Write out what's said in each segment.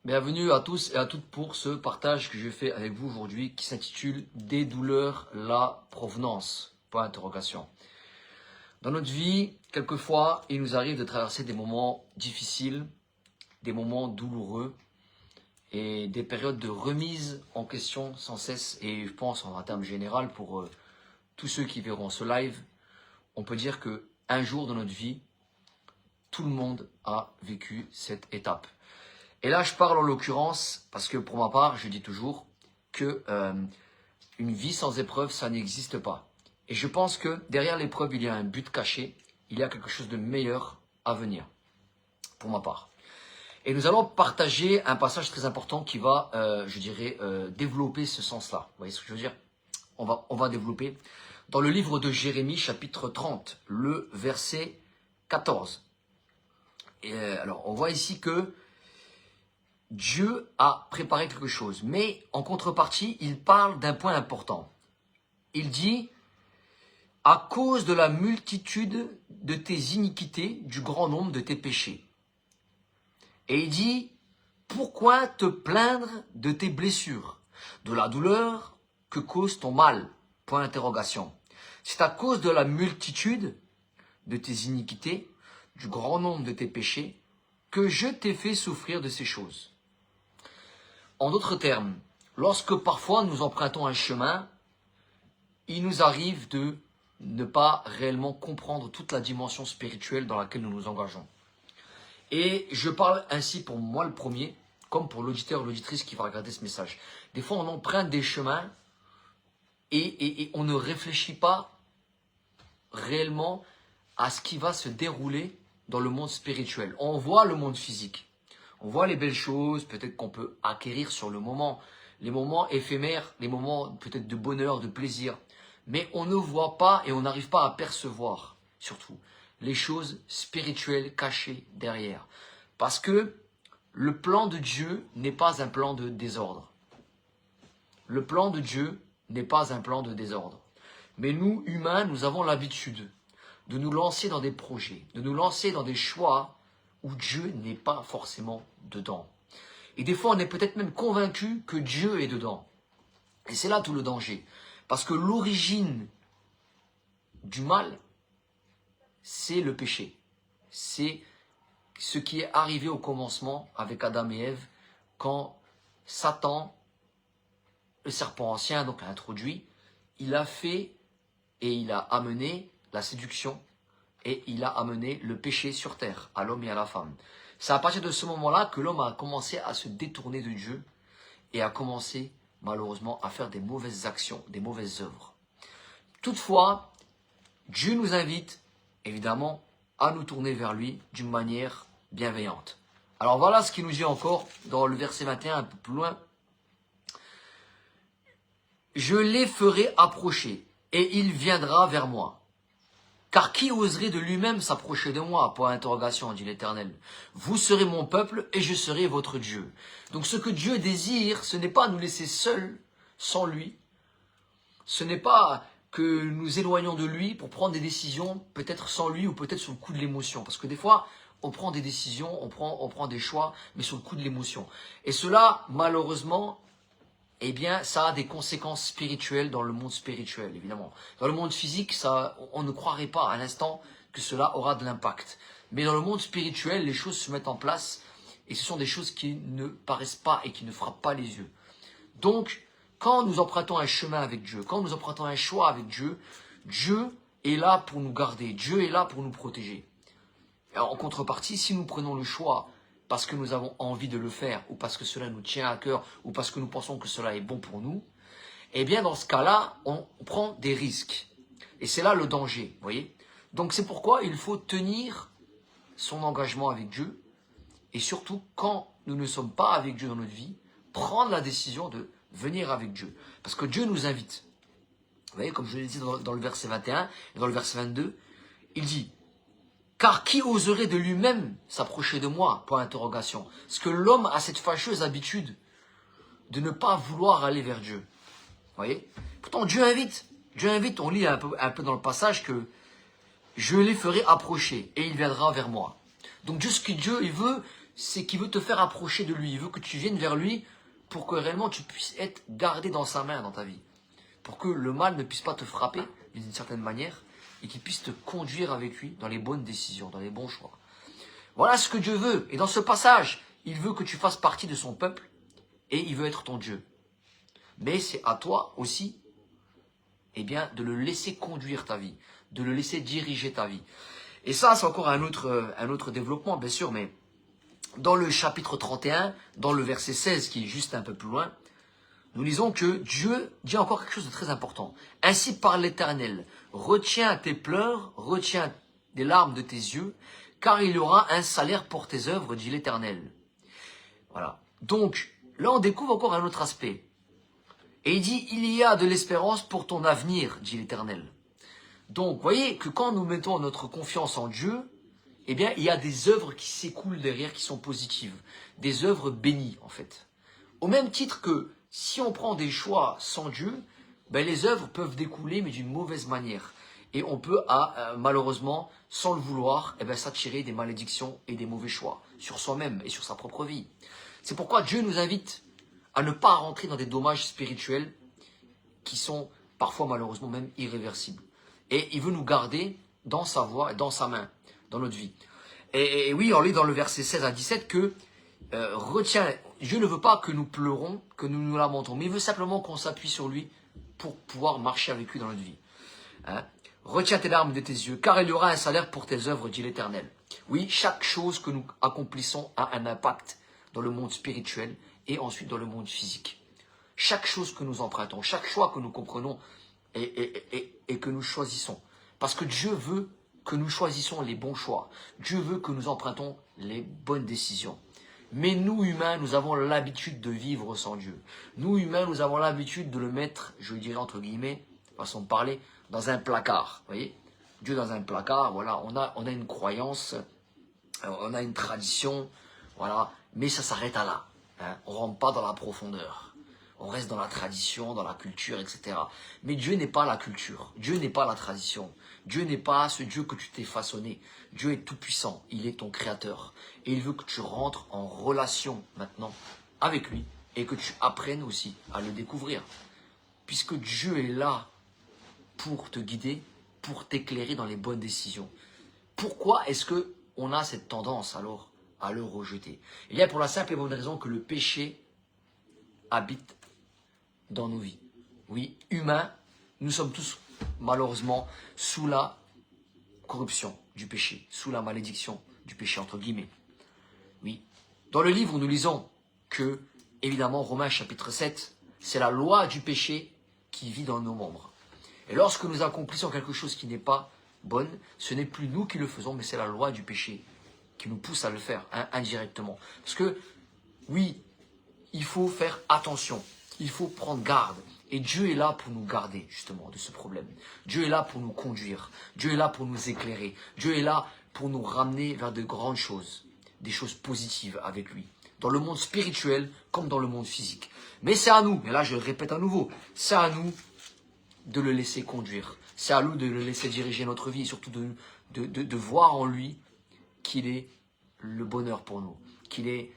Bienvenue à tous et à toutes pour ce partage que je fais avec vous aujourd'hui qui s'intitule « Des douleurs, la provenance ?» Point d'interrogation. Dans notre vie, quelquefois, il nous arrive de traverser des moments difficiles, des moments douloureux et des périodes de remise en question sans cesse. Et je pense en termes général pour tous ceux qui verront ce live, on peut dire qu'un jour dans notre vie, tout le monde a vécu cette étape. Et là, je parle en l'occurrence, parce que pour ma part, je dis toujours que une vie sans épreuve, ça n'existe pas. Et je pense que derrière l'épreuve, il y a un but caché, il y a quelque chose de meilleur à venir, pour ma part. Et nous allons partager un passage très important qui va, développer ce sens-là. Vous voyez ce que je veux dire? On va développer. Dans le livre de Jérémie, chapitre 30, le verset 14. Et alors, on voit ici que Dieu a préparé quelque chose, mais en contrepartie, il parle d'un point important. Il dit, à cause de la multitude de tes iniquités, du grand nombre de tes péchés. Et il dit, pourquoi te plaindre de tes blessures, de la douleur que cause ton mal? Point d'interrogation. C'est à cause de la multitude de tes iniquités, du grand nombre de tes péchés, que je t'ai fait souffrir de ces choses. En d'autres termes, lorsque parfois nous empruntons un chemin, il nous arrive de ne pas réellement comprendre toute la dimension spirituelle dans laquelle nous nous engageons. Et je parle ainsi pour moi le premier, comme pour l'auditeur ou l'auditrice qui va regarder ce message. Des fois, on emprunte des chemins et on ne réfléchit pas réellement à ce qui va se dérouler dans le monde spirituel. On voit le monde physique. On voit les belles choses, peut-être qu'on peut acquérir sur le moment, les moments éphémères, les moments peut-être de bonheur, de plaisir. Mais on ne voit pas et on n'arrive pas à percevoir, surtout, les choses spirituelles cachées derrière. Parce que le plan de Dieu n'est pas un plan de désordre. Le plan de Dieu n'est pas un plan de désordre. Mais nous, humains, nous avons l'habitude de nous lancer dans des projets, de nous lancer dans des choix où Dieu n'est pas forcément dedans. Et des fois, on est peut-être même convaincu que Dieu est dedans. Et c'est là tout le danger. Parce que l'origine du mal, c'est le péché. C'est ce qui est arrivé au commencement avec Adam et Ève, quand Satan, le serpent ancien, donc a introduit, il a fait et il a amené la séduction et il a amené le péché sur terre, à l'homme et à la femme. C'est à partir de ce moment-là que l'homme a commencé à se détourner de Dieu et a commencé, malheureusement, à faire des mauvaises actions, des mauvaises œuvres. Toutefois, Dieu nous invite, évidemment, à nous tourner vers lui d'une manière bienveillante. Alors voilà ce qu'il nous dit encore dans le verset 21, un peu plus loin. « Je les ferai approcher, et il viendra vers moi. Car qui oserait de lui-même s'approcher de moi? Point d'interrogation, dit l'Éternel. Vous serez mon peuple et je serai votre Dieu. » Donc ce que Dieu désire, ce n'est pas nous laisser seuls, sans lui. Ce n'est pas que nous éloignons de lui pour prendre des décisions, peut-être sans lui ou peut-être sous le coup de l'émotion. Parce que des fois, on prend des décisions, on prend des choix, mais sous le coup de l'émotion. Et cela, malheureusement, eh bien, ça a des conséquences spirituelles dans le monde spirituel, évidemment. Dans le monde physique, ça, on ne croirait pas à l'instant que cela aura de l'impact. Mais dans le monde spirituel, les choses se mettent en place et ce sont des choses qui ne paraissent pas et qui ne frappent pas les yeux. Donc, quand nous empruntons un chemin avec Dieu, quand nous empruntons un choix avec Dieu, Dieu est là pour nous garder, Dieu est là pour nous protéger. Et en contrepartie, si nous prenons le choix parce que nous avons envie de le faire, ou parce que cela nous tient à cœur, ou parce que nous pensons que cela est bon pour nous, eh bien dans ce cas-là, on prend des risques. Et c'est là le danger, vous voyez. Donc c'est pourquoi il faut tenir son engagement avec Dieu, et surtout quand nous ne sommes pas avec Dieu dans notre vie, prendre la décision de venir avec Dieu. Parce que Dieu nous invite. Vous voyez, comme je l'ai dit dans le verset 21 et dans le verset 22, il dit: car qui oserait de lui-même s'approcher de moi? Point d'interrogation. Parce que l'homme a cette fâcheuse habitude de ne pas vouloir aller vers Dieu. Vous voyez? Pourtant, Dieu invite. Dieu invite, on lit un peu dans le passage que je les ferai approcher et il viendra vers moi. Donc, ce que Dieu il veut, c'est qu'il veut te faire approcher de lui. Il veut que tu viennes vers lui pour que réellement tu puisses être gardé dans sa main dans ta vie. Pour que le mal ne puisse pas te frapper d'une certaine manière et qu'il puisse te conduire avec lui dans les bonnes décisions, dans les bons choix. Voilà ce que Dieu veut. Et dans ce passage, il veut que tu fasses partie de son peuple et il veut être ton Dieu. Mais c'est à toi aussi, eh bien, de le laisser conduire ta vie, de le laisser diriger ta vie. Et ça, c'est encore un autre développement, bien sûr, mais dans le chapitre 31, dans le verset 16, qui est juste un peu plus loin, nous lisons que Dieu dit encore quelque chose de très important. Ainsi parle l'Éternel, retiens tes pleurs, retiens des larmes de tes yeux, car il y aura un salaire pour tes œuvres, dit l'Éternel. Voilà. Donc, là, on découvre encore un autre aspect. Et il dit, il y a de l'espérance pour ton avenir, dit l'Éternel. Donc, vous voyez que quand nous mettons notre confiance en Dieu, eh bien, il y a des œuvres qui s'écoulent derrière, qui sont positives. Des œuvres bénies, en fait. Au même titre que si on prend des choix sans Dieu, ben les œuvres peuvent découler, mais d'une mauvaise manière. Et on peut, malheureusement, sans le vouloir, eh ben, s'attirer des malédictions et des mauvais choix sur soi-même et sur sa propre vie. C'est pourquoi Dieu nous invite à ne pas rentrer dans des dommages spirituels qui sont parfois, malheureusement, même irréversibles. Et il veut nous garder dans sa voie et dans sa main, dans notre vie. Et oui, on lit dans le verset 16 à 17 que retiens, Dieu ne veut pas que nous pleurons, que nous nous lamentons, mais il veut simplement qu'on s'appuie sur lui pour pouvoir marcher avec lui dans notre vie. Hein? Retiens tes larmes de tes yeux, car il y aura un salaire pour tes œuvres, dit l'Éternel. Oui, chaque chose que nous accomplissons a un impact dans le monde spirituel et ensuite dans le monde physique. Chaque chose que nous empruntons, chaque choix que nous comprenons et que nous choisissons. Parce que Dieu veut que nous choisissons les bons choix. Dieu veut que nous empruntons les bonnes décisions. Mais nous, humains, nous avons l'habitude de vivre sans Dieu. Nous, humains, nous avons l'habitude de le mettre, je dirais entre guillemets, façon de parler, dans un placard. Vous voyez, Dieu dans un placard, voilà, on a une croyance, on a une tradition, voilà, mais ça s'arrête à là. Hein. On ne rentre pas dans la profondeur. On reste dans la tradition, dans la culture, etc. Mais Dieu n'est pas la culture. Dieu n'est pas la tradition. Dieu n'est pas ce Dieu que tu t'es façonné. Dieu est tout puissant. Il est ton créateur. Et il veut que tu rentres en relation maintenant avec lui et que tu apprennes aussi à le découvrir. Puisque Dieu est là pour te guider, pour t'éclairer dans les bonnes décisions. Pourquoi est-ce qu'on a cette tendance alors à le rejeter? Il y a pour la simple et bonne raison que le péché habite dans nos vies. Oui, humains, nous sommes tous malheureusement sous la corruption du péché, sous la malédiction du péché, entre guillemets. Oui, dans le livre, nous lisons que, évidemment, Romains chapitre 7, c'est la loi du péché qui vit dans nos membres. Et lorsque nous accomplissons quelque chose qui n'est pas bonne, ce n'est plus nous qui le faisons, mais c'est la loi du péché qui nous pousse à le faire, hein, indirectement. Parce que, oui, il faut faire attention, il faut prendre garde. Et Dieu est là pour nous garder, justement, de ce problème. Dieu est là pour nous conduire. Dieu est là pour nous éclairer. Dieu est là pour nous ramener vers de grandes choses, des choses positives avec lui. Dans le monde spirituel comme dans le monde physique. Mais c'est à nous, et là je le répète à nouveau, c'est à nous de le laisser conduire. C'est à nous de le laisser diriger notre vie et surtout de voir en lui qu'il est le bonheur pour nous, qu'il est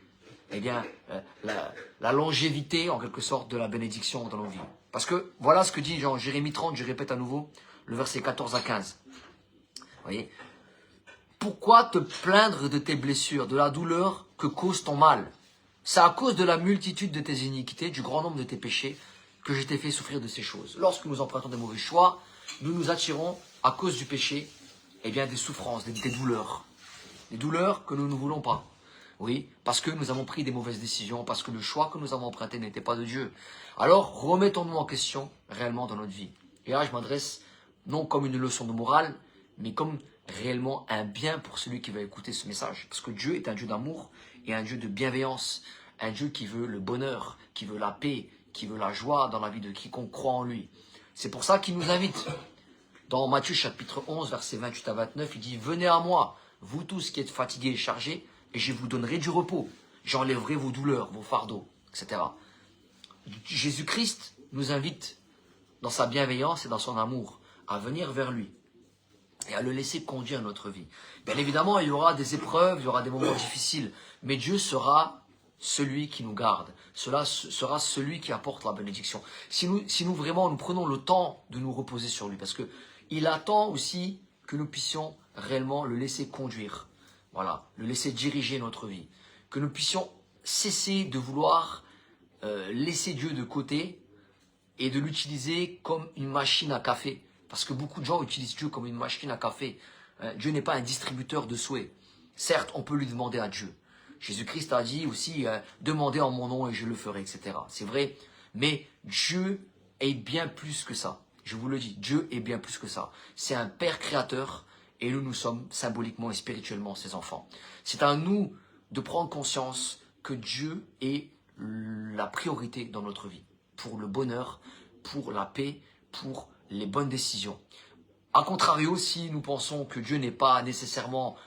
la longévité en quelque sorte de la bénédiction dans nos vies. Parce que voilà ce que dit Jérémie 30, je répète à nouveau, le verset 14 à 15. Vous voyez, pourquoi te plaindre de tes blessures, de la douleur que cause ton mal? C'est à cause de la multitude de tes iniquités, du grand nombre de tes péchés, que je t'ai fait souffrir de ces choses. Lorsque nous empruntons des mauvais choix, nous nous attirons, à cause du péché, des souffrances, des douleurs. Des douleurs que nous ne voulons pas. Oui, parce que nous avons pris des mauvaises décisions, parce que le choix que nous avons emprunté n'était pas de Dieu. Alors, remettons-nous en question réellement dans notre vie. Et là, je m'adresse non comme une leçon de morale, mais comme réellement un bien pour celui qui va écouter ce message. Parce que Dieu est un Dieu d'amour et un Dieu de bienveillance, un Dieu qui veut le bonheur, qui veut la paix, qui veut la joie dans la vie de quiconque croit en lui. C'est pour ça qu'il nous invite. Dans Matthieu chapitre 11, versets 28 à 29, il dit « Venez à moi, vous tous qui êtes fatigués et chargés, et je vous donnerai du repos. J'enlèverai vos douleurs, vos fardeaux, etc. » Jésus-Christ nous invite, dans sa bienveillance et dans son amour, à venir vers lui et à le laisser conduire notre vie. Bien évidemment, il y aura des épreuves, il y aura des moments difficiles, Mais Dieu sera celui qui nous garde. Cela sera celui qui apporte la bénédiction. Si nous vraiment nous prenons le temps de nous reposer sur lui, parce que il attend aussi que nous puissions réellement le laisser conduire. Voilà, le laisser diriger notre vie. Que nous puissions cesser de vouloir laisser Dieu de côté et de l'utiliser comme une machine à café. Parce que beaucoup de gens utilisent Dieu comme une machine à café. Dieu n'est pas un distributeur de souhaits. Certes, on peut lui demander à Dieu. Jésus-Christ a dit aussi, demandez en mon nom et je le ferai, etc. C'est vrai, mais Dieu est bien plus que ça. Je vous le dis, Dieu est bien plus que ça. C'est un Père créateur et nous sommes symboliquement et spirituellement ses enfants. C'est à nous de prendre conscience que Dieu est la priorité dans notre vie. Pour le bonheur, pour la paix, pour les bonnes décisions. A contrario, si nous pensons que Dieu n'est pas nécessairement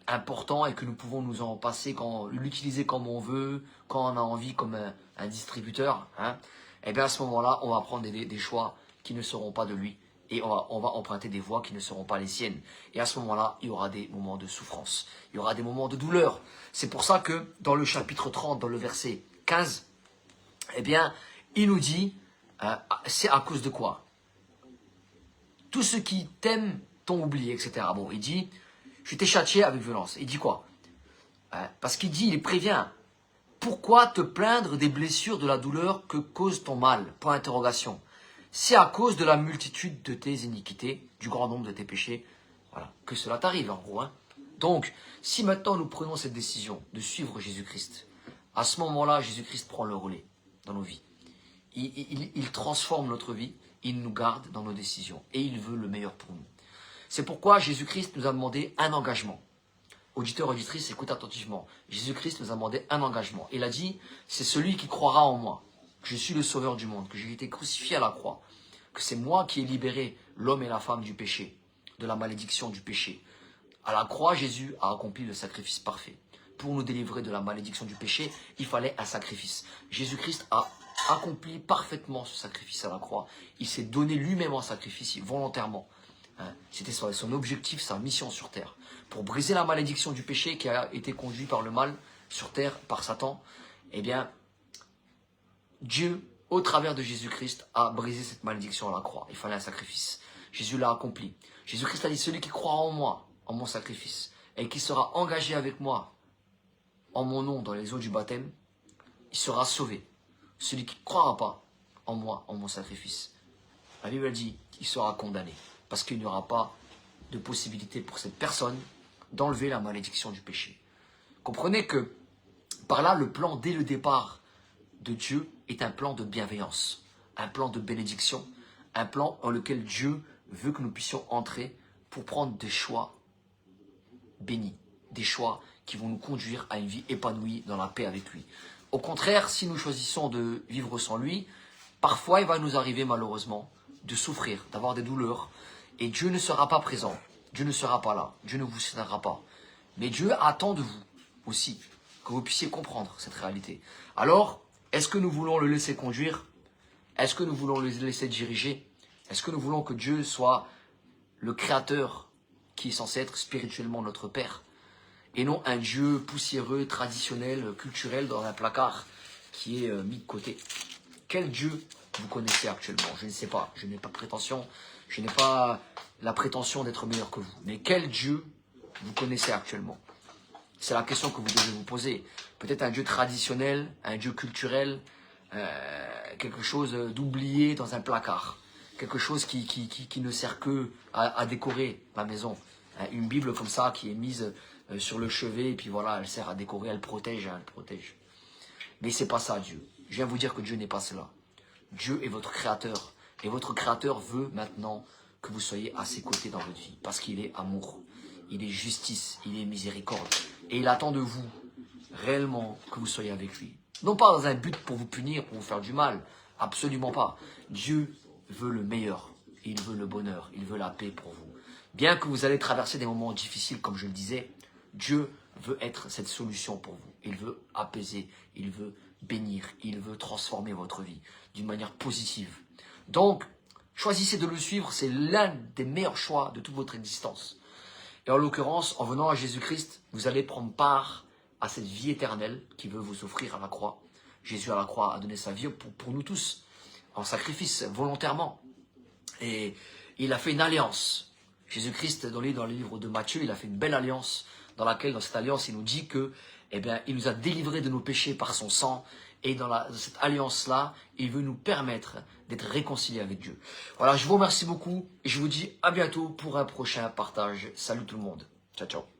important et que nous pouvons nous en passer, l'utiliser comme on veut, quand on a envie, comme un distributeur, hein, et bien à ce moment-là, on va prendre des choix qui ne seront pas de lui et on va emprunter des voies qui ne seront pas les siennes. Et à ce moment-là, il y aura des moments de souffrance, il y aura des moments de douleur. C'est pour ça que dans le chapitre 30, dans le verset 15, eh bien, il nous dit, c'est à cause de quoi? Tous ceux qui t'aiment t'ont oublié, etc. Bon, il dit, je t'ai châtié avec violence. Il dit quoi? Parce qu'il dit, il prévient. Pourquoi te plaindre des blessures de la douleur que cause ton mal? Point d'interrogation. C'est à cause de la multitude de tes iniquités, du grand nombre de tes péchés, voilà, que cela t'arrive en gros. Hein. Donc, si maintenant nous prenons cette décision de suivre Jésus-Christ, à ce moment-là, Jésus-Christ prend le relais dans nos vies. Il transforme notre vie, il nous garde dans nos décisions et il veut le meilleur pour nous. C'est pourquoi Jésus-Christ nous a demandé un engagement. Auditeur, auditrice, écoute attentivement. Jésus-Christ nous a demandé un engagement. Il a dit, c'est celui qui croira en moi, que je suis le sauveur du monde, que j'ai été crucifié à la croix, que c'est moi qui ai libéré l'homme et la femme du péché, de la malédiction du péché. À la croix, Jésus a accompli le sacrifice parfait. Pour nous délivrer de la malédiction du péché, il fallait un sacrifice. Jésus-Christ a accompli parfaitement ce sacrifice à la croix. Il s'est donné lui-même en sacrifice, volontairement. C'était son objectif, sa mission sur terre. Pour briser la malédiction du péché qui a été conduit par le mal sur terre, par Satan, eh bien, Dieu, au travers de Jésus-Christ, a brisé cette malédiction à la croix. Il fallait un sacrifice. Jésus l'a accompli. Jésus-Christ a dit, celui qui croira en moi, en mon sacrifice, et qui sera engagé avec moi en mon nom dans les eaux du baptême, il sera sauvé. Celui qui ne croira pas en moi, en mon sacrifice, la Bible dit, il sera condamné. Parce qu'il n'y aura pas de possibilité pour cette personne d'enlever la malédiction du péché. Comprenez que par là, le plan dès le départ de Dieu est un plan de bienveillance, un plan de bénédiction, un plan dans lequel Dieu veut que nous puissions entrer pour prendre des choix bénis, des choix qui vont nous conduire à une vie épanouie dans la paix avec lui. Au contraire, si nous choisissons de vivre sans lui, parfois il va nous arriver malheureusement de souffrir, d'avoir des douleurs, et Dieu ne sera pas présent, Dieu ne sera pas là, Dieu ne vous soutiendra pas. Mais Dieu attend de vous aussi que vous puissiez comprendre cette réalité. Alors, est-ce que nous voulons le laisser conduire? Est-ce que nous voulons le laisser diriger? Est-ce que nous voulons que Dieu soit le créateur qui est censé être spirituellement notre Père? Et non un Dieu poussiéreux, traditionnel, culturel dans un placard qui est mis de côté. Quel Dieu vous connaissez actuellement? Je ne sais pas, je n'ai pas de prétention, je n'ai pas la prétention d'être meilleur que vous. Mais quel Dieu vous connaissez actuellement? C'est la question que vous devez vous poser. Peut-être un Dieu traditionnel, un Dieu culturel, quelque chose d'oublié dans un placard. Quelque chose qui ne sert que à décorer la maison. Une Bible comme ça qui est mise sur le chevet et puis voilà, elle sert à décorer, elle protège, elle protège. Mais c'est pas ça Dieu. Je viens vous dire que Dieu n'est pas cela. Dieu est votre créateur. Et votre créateur veut maintenant que vous soyez à ses côtés dans votre vie. Parce qu'il est amour, il est justice, il est miséricorde. Et il attend de vous réellement que vous soyez avec lui. Non pas dans un but pour vous punir, pour vous faire du mal. Absolument pas. Dieu veut le meilleur. Il veut le bonheur. Il veut la paix pour vous. Bien que vous allez traverser des moments difficiles, comme je le disais, Dieu veut être cette solution pour vous. Il veut apaiser, il veut bénir, il veut transformer votre vie d'une manière positive. Donc, choisissez de le suivre, c'est l'un des meilleurs choix de toute votre existence. Et en l'occurrence, en venant à Jésus-Christ, vous allez prendre part à cette vie éternelle qu'il veut vous offrir à la croix. Jésus à la croix a donné sa vie pour nous tous, en sacrifice, volontairement. Et il a fait une alliance. Jésus-Christ, dans le livre de Matthieu, il a fait une belle alliance, dans cette alliance, il nous dit que, il nous a délivrés de nos péchés par son sang. Et dans cette alliance-là, il veut nous permettre d'être réconciliés avec Dieu. Voilà, je vous remercie beaucoup et je vous dis à bientôt pour un prochain partage. Salut tout le monde. Ciao, ciao.